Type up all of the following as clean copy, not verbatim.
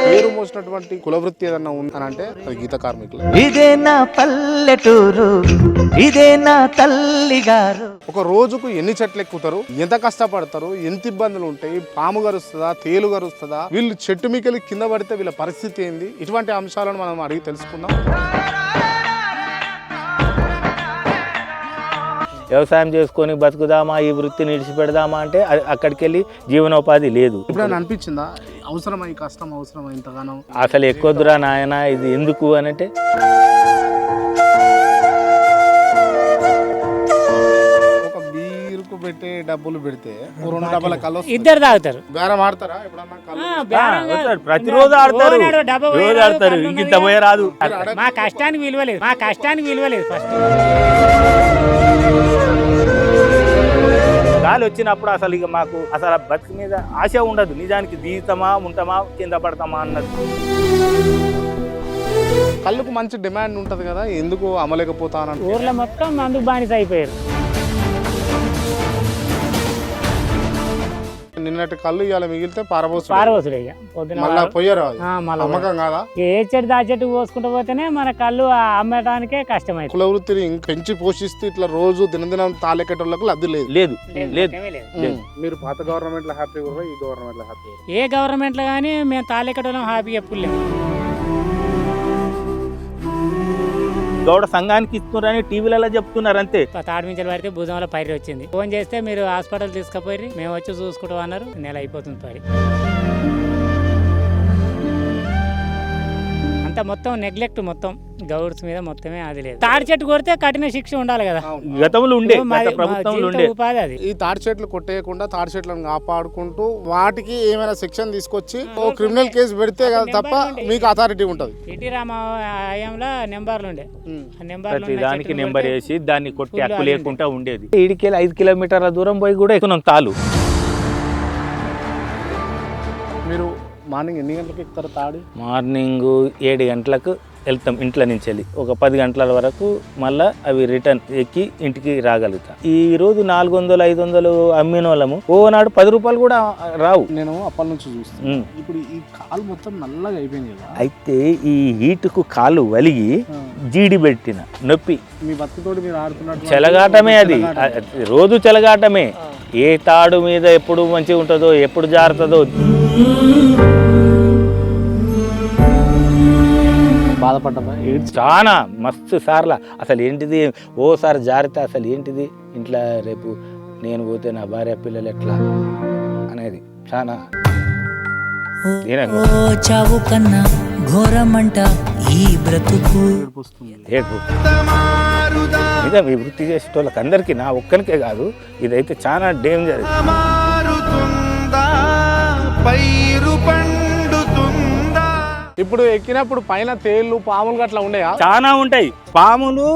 పేరు మోసినటువంటి కుల వృత్తి ఏదన్నా ఉందనంటే అది గీత కార్మికులు. ఇదే నా పల్లెటూరు, ఇదే నా తల్లి గారు. ఒక రోజుకు ఎన్ని చెట్లు ఎక్కుతారు, ఎంత కష్టపడతారు, ఎంత ఇబ్బందులు ఉంటాయి, పాము గరుస్తుందా, తేలు గరుస్తుందా, వీళ్ళు చెట్టు మీకెళ్ళి కింద పడితే వీళ్ళ పరిస్థితి ఏంది, ఇటువంటి అంశాలను మనం అడిగి తెలుసుకుందాం. వ్యవసాయం చేసుకొని బతుకుదామా, ఈ వృత్తిని విడిచిపెడదామా అంటే అక్కడికి వెళ్ళి జీవనోపాధి లేదు. ఇప్పుడు అనిపించిందా అవసరమై కష్టం అవసరమై ఇంతగానో అసలు ఎక్కువద్దురా నాయన ఇది ఎందుకు అని అంటే ఒక బీరుకు పెట్టే డబ్బులు పెడితే 2 డబ్బాల కళ్ళు ఇద్దరు తాగుతారు. బేరం ఆడతారా ఎప్పుడన్నా? ప్రతిరోజు ఆడతారు, రోజు ఆడతారు, ఇంకింత పోయే రాదు. మా కష్టానికి విలువలేదు, మా కష్టానికి విలువలేదు. ఫస్ట్ గాలి వచ్చినప్పుడు అసలు ఇక మాకు అసలు బతుకు మీద ఆశ ఉండదు. నిజానికి దిగుతామా ఉంటామా కింద పడతామా అన్నది. కళ్ళుకు మంచి డిమాండ్ ఉంటది కదా, ఎందుకు అమ్మలేకపోతాను? ఊర్లో మొత్తం మందుకు బానిస అయిపోయారు. నిన్నటి కళ్ళు ఇవాళ మిగిలితే పారబోసుడే ఇక పొద్దున మళ్ళా పోయారు మళ్ళా అమ్మకం కాదా? ఏ చెట్టు దా చెట్టు పోసుకుంటూ పోతేనే మన కళ్ళు అమ్మటానికే కష్టమైంది. కుల వృత్తిని పెంచి పోషిస్తూ ఇట్లా రోజు దినదినం తాళెక్కటోళ్ళకు లబ్ధి లేదు. లేదు లేదు. మీరు పాత గవర్నమెంట్ లో హ్యాపీ ఈ గవర్నమెంట్ లో హ్యాపీ? ఏ గవర్నమెంట్ లో కానీ మేము తాళెక్కడం హ్యాపీ ఎప్పుడులేము. గౌడ సంఘానికి ఇస్తున్నారని టీవీలలో చెప్తున్నారు అంతే. తాడిమించలు పడితే భుజంలో పైరు వచ్చింది. ఫోన్ చేస్తే మీరు హాస్పిటల్ తీసుకుపోయి మేము వచ్చి చూసుకుంటాం అన్నారు. నెల అయిపోతుంది పడి. అంత మొత్తం నెగ్లెక్ట్, మొత్తం గౌడ్స్ మీద మొత్తమే అది లేదు. తాడి చెట్టు కొడితే కఠిన శిక్ష ఉండాలి కదా. గతంలో ఉండే, ప్రభుత్వంలో ఉండే ఉపాధి అది. ఈ తాడి చెట్లు కొట్టేయకుండా తాడి చెట్లను కాపాడుకుంటూ వాటికి ఏమైనా సెక్షన్ తీసుకొచ్చి ఓ క్రిమినల్ కేసు పెడితే కదా తప్ప మీకు అథారిటీ ఉంటది. ఎన్టీ రామాయంలో నెంబర్లు ఉండే, దానికి నెంబర్ వేసి దాన్ని కొట్టి హక్కు లేకుండా ఉండేది. 5 కిలోమీటర్ల దూరం పోయి కూడా ఎక్కువ తాలు. మీరు మార్నింగ్ ఎన్ని గంటలకు ఎక్కుతారు తాడి? మార్నింగ్ 7 గంటలకు వెళ్తాం ఇంట్లో నుంచి వెళ్ళి. ఒక 10 గంటల వరకు మళ్ళీ అవి రిటర్న్ ఎక్కి ఇంటికి రాగలుగుతాం. ఈ రోజు 400-500 అమ్మిన వాళ్ళము ఓనాడు 10 రూపాయలు కూడా రావు. నేను అప్పటి నుంచి చూస్తాను. ఇప్పుడు ఈ కాలు మొత్తం నల్లగా అయిపోయింది కదా. అయితే ఈ హీటుకు కాలు వలిగి జీడి పెట్టిన నొప్పి. మీ బతుకుతోటి మీరు ఆడుతున్నట్టు చెలగాటమే అది, రోజు చెలగాటమే. ఏ తాడు మీద ఎప్పుడు మంచిగా ఉంటుందో, ఎప్పుడు జారుతుందో. బాధపడ్డా చాలా మస్తు సార్ల. అసలు ఏంటిది ఓసారి జారితే అసలు ఏంటిది ఇంట్లో రేపు నేను పోతే నా భార్య పిల్లలు ఎట్లా అనేది చాలా చావు కన్నా ఘోరమంట ఈ బ్రతుకు. నిజం, ఈ వృత్తి చేసేటోళ్ళకి అందరికీ, నా ఒక్కరికే కాదు, ఇదైతే చాలా డేంజర్. ఇప్పుడు ఎక్కినప్పుడు పైన తేళ్లు పాములు గట్లా ఉండేయా? చాలా ఉంటాయి. పాములు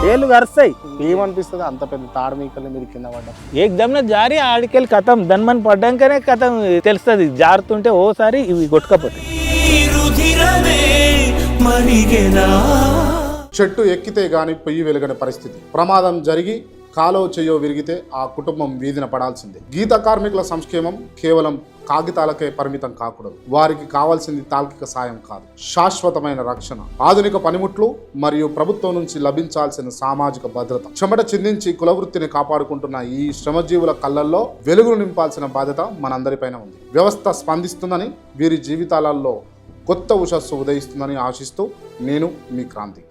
తేళ్లు కరుస్తాయి. ఏమనిపిస్తుంది అంత పెద్ద తాడు మీకల్ని మీరు కింద పడ్డా? ఏకదమ్న జారి ఆడికెళ్ళి కథం దన్మని పడ్డాకనే కథం తెలుస్తుంది. జారుతుంటే ఓసారి ఇవి కొట్టుకపోతాయి. చెట్టు ఎక్కితే గాని పొయ్యి వెలుగని పరిస్థితి. ప్రమాదం జరిగి కాలో చెయ్యో విరిగితే ఆ కుటుంబం వీధిన పడాల్సిందే. గీత కార్మికుల సంక్షేమం కేవలం కాగితాలకే పరిమితం కాకూడదు. వారికి కావాల్సింది తార్కిక సాయం కాదు, శాశ్వతమైన రక్షణ, ఆధునిక పనిముట్లు మరియు ప్రభుత్వం నుంచి లభించాల్సిన సామాజిక భద్రత. చెమట చిందించి కులవృత్తిని కాపాడుకుంటున్న ఈ శ్రమజీవుల కళ్ళల్లో వెలుగులు నింపాల్సిన బాధ్యత మనందరిపైన ఉంది. వ్యవస్థ స్పందిస్తుందని, వీరి జీవితాలలో కొత్త ఉషస్సు ఉదయిస్తుందని ఆశిస్తూ నేను మీ క్రాంతి.